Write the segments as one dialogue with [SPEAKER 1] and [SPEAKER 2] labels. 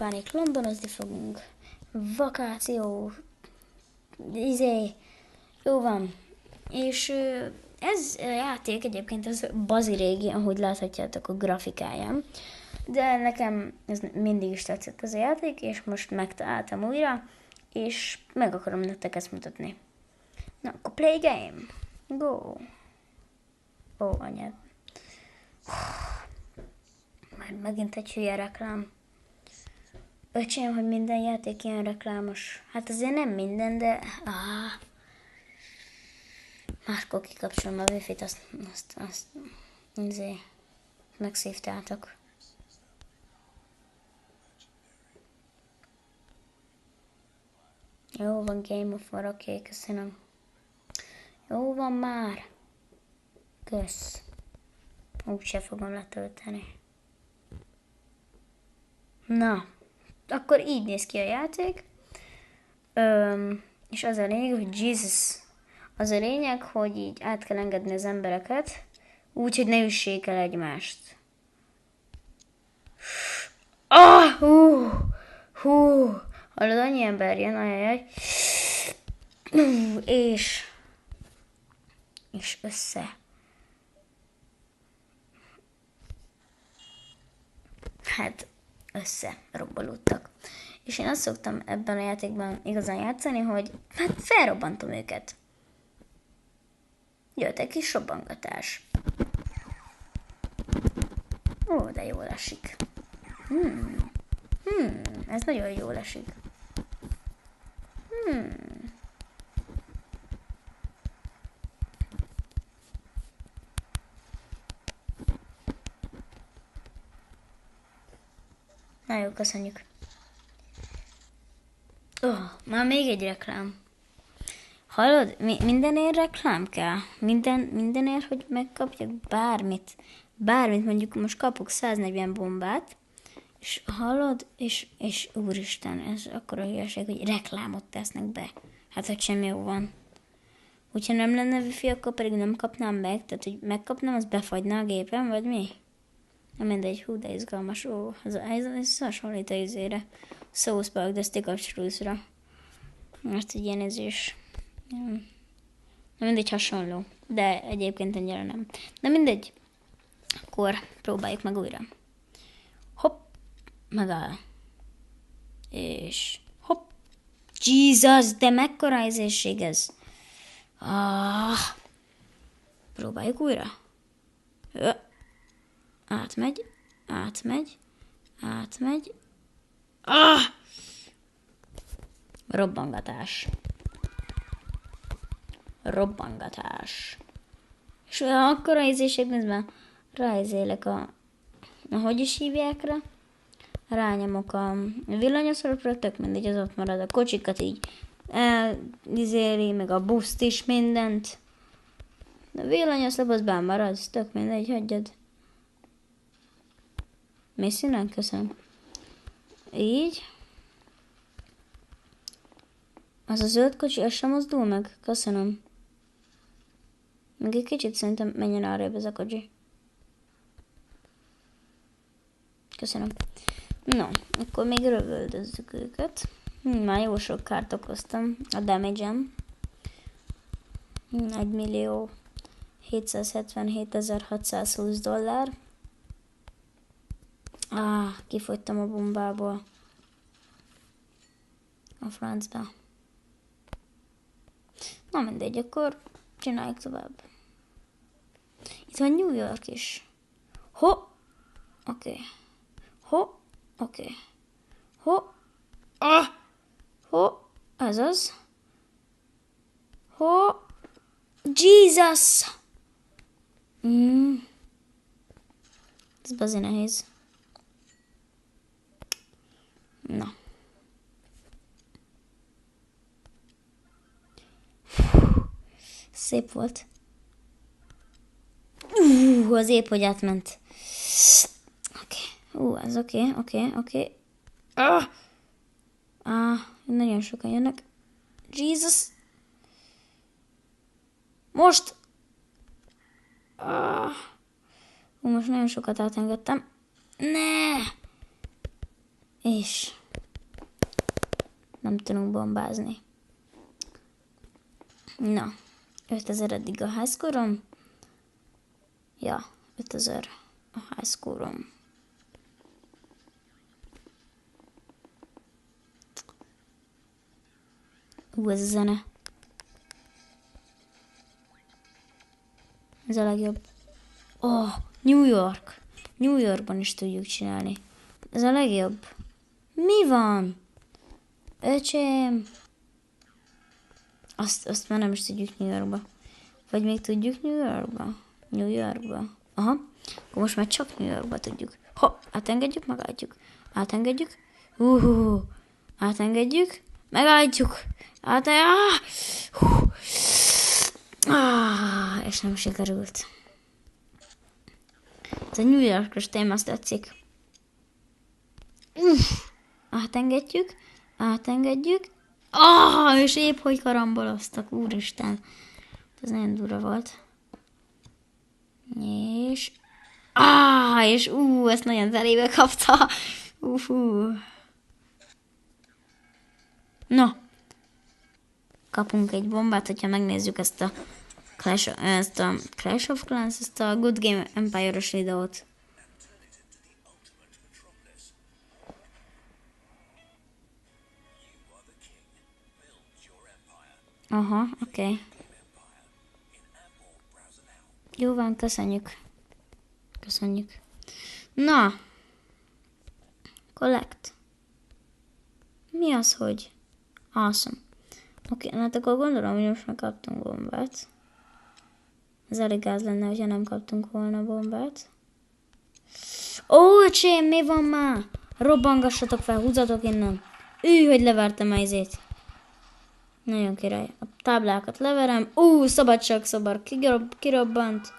[SPEAKER 1] Pánik, Londonozni fogunk. Vakáció. Jó van. És ez a játék egyébként az bazirégi, ahogy láthatjátok a grafikáján. De nekem ez mindig is tetszett ez a játék, és most megtaláltam újra, és meg akarom nektek ezt mutatni. Na, akkor play game. Go. Ó, anyád. Már megint egy hülye reklám. Öcsém, hogy minden játék ilyen reklámos. Hát azért nem minden, de... Márkó kikapcsolom a wifi-t, azt megszívtátok. Jó van, Game of War, oké, köszönöm. Jó van már. Kösz. Úgyse fogom letölteni. Na, akkor így néz ki a játék. És az a lényeg, hogy Jesus. Az a lényeg, hogy így át kell engedni az embereket, úgy, hogy ne üssék el egymást. Hallod, annyi ember jön, ajajaj. És össze. Hát, összerobbolódtak. És én azt szoktam ebben a játékban igazán játszani, hogy hát felrobbantom őket. Jött egy kis robbangatás. Ó, de jól esik. Ez nagyon jól esik. Na jó, köszönjük. Már még egy reklám. Hallod? Mindenért reklám kell. Mindenért, hogy megkapjak bármit. Bármit, mondjuk most kapok 140 bombát, és hallod, és úristen, ez akkora hülyeség, hogy reklámot tesznek be. Hát, hogy semmi jó van. Hogyha nem lenne wifi, akkor pedig nem kapnám meg, tehát, hogy megkapnám, az befagyna a gépen, vagy mi? Nem mindegy, hú, de izgalmas. Ez hasonlít a izére. South Park, de Stick of Truth-ra. Most egy ilyen is. Nem mindegy, hasonló. De egyébként ennyire nem. De mindegy. Akkor próbáljuk meg újra. Hopp. Megáll. És hopp. Jesus, de mekkora izésség ez. Próbáljuk újra. Átmegy. Robbangatás. És akkora ízéség, nézd már, ráizélek hogy is hívják rá? Rányomok a villanyoszoropra, tök mindegy, az ott marad. A kocsikat így elizéli, meg a buszt is, mindent. A villanyoszlop az benn marad, tök mindegy, hagyjad. Mész innen? Köszönöm. Így. Az a zöld kocsi, az sem mozdul meg? Köszönöm. Még egy kicsit szerintem menjen arrébb ez a kocsi. Köszönöm. No, akkor még rövöldözzük őket. Már jó sok kárt okoztam a damage-em. 1.777.620 dollár. Kifogytam a bombából. A francba. Na mindegy, akkor csináljuk tovább. Itt van New York is. Oké. Ez az. Jesus! Ez bazi nehéz. Na. Szép volt. Az épp, hogy átment. Ez oké. Nagyon sokan jönnek. Jesus! Most! Most nagyon sokat átengedtem. Ne! És nem tudunk bombázni. Na, 5000 eddig a high score-om. Ja, 5000 a high score-om. Ez a zene. Ez a legjobb. Oh, New York. New Yorkban is tudjuk csinálni. Ez a legjobb. Mi van? Öcsém. Azt már nem is tudjuk New Yorkba. Vagy még tudjuk New Yorkba? New Yorkba. Aha. Akkor most már csak New Yorkba tudjuk. Átengedjük, megállítjuk. Átengedjük. Átengedjük. Megállítjuk. És nem sikerült. Ez a New Yorkos téma, azt tetszik. Átengedjük. Átengedjük. És épp hogy karamboloztak, úristen. Ez nagyon durva volt. És... ezt nagyon zelébe kapta. Na. Kapunk egy bombát, hogyha megnézzük ezt a Clash of Clans, ezt a Good Game Empire-os videót. Aha, oké. Jó van, köszönjük. Köszönjük. Na. Collect. Mi az, hogy? Awesome. Oké, hát akkor gondolom, hogy most megkaptunk bombát. Ez elég gáz lenne, hogyha nem kaptunk volna bombát. Öcsém, mi van már? Robbangassatok fel, húzatok innen. Hogy levertem a izét. Nagyon király. A táblákat leverem. Szabadságszobor kirobbant.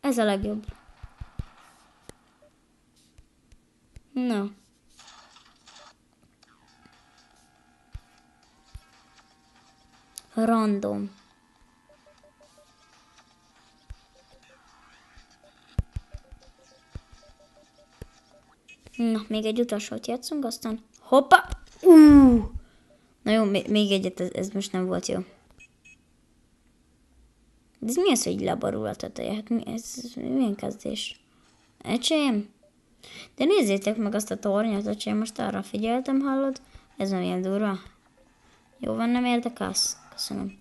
[SPEAKER 1] Ez a legjobb. Na. Random. Na, még egy utolsót játszunk, aztán hoppa! Na jó, még egyet, ez most nem volt jó. De ez mi az, hogy leborul a teteje? Hát milyen kezdés? Öcsém? De nézzétek meg azt a tornyot, öcsém, most arra figyeltem, hallod? Ez nem ilyen durva. Jó van, nem érdekelsz? Köszönöm.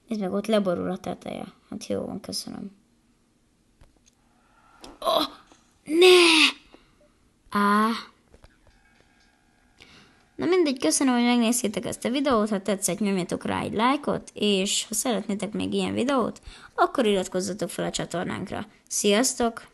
[SPEAKER 1] Nézd meg, ott leborul a teteje. Hát jó van, köszönöm. Ne! Na mindegy, köszönöm, hogy megnéztétek ezt a videót, ha tetszett, nyomjatok rá egy lájkot, és ha szeretnétek még ilyen videót, akkor iratkozzatok fel a csatornánkra. Sziasztok!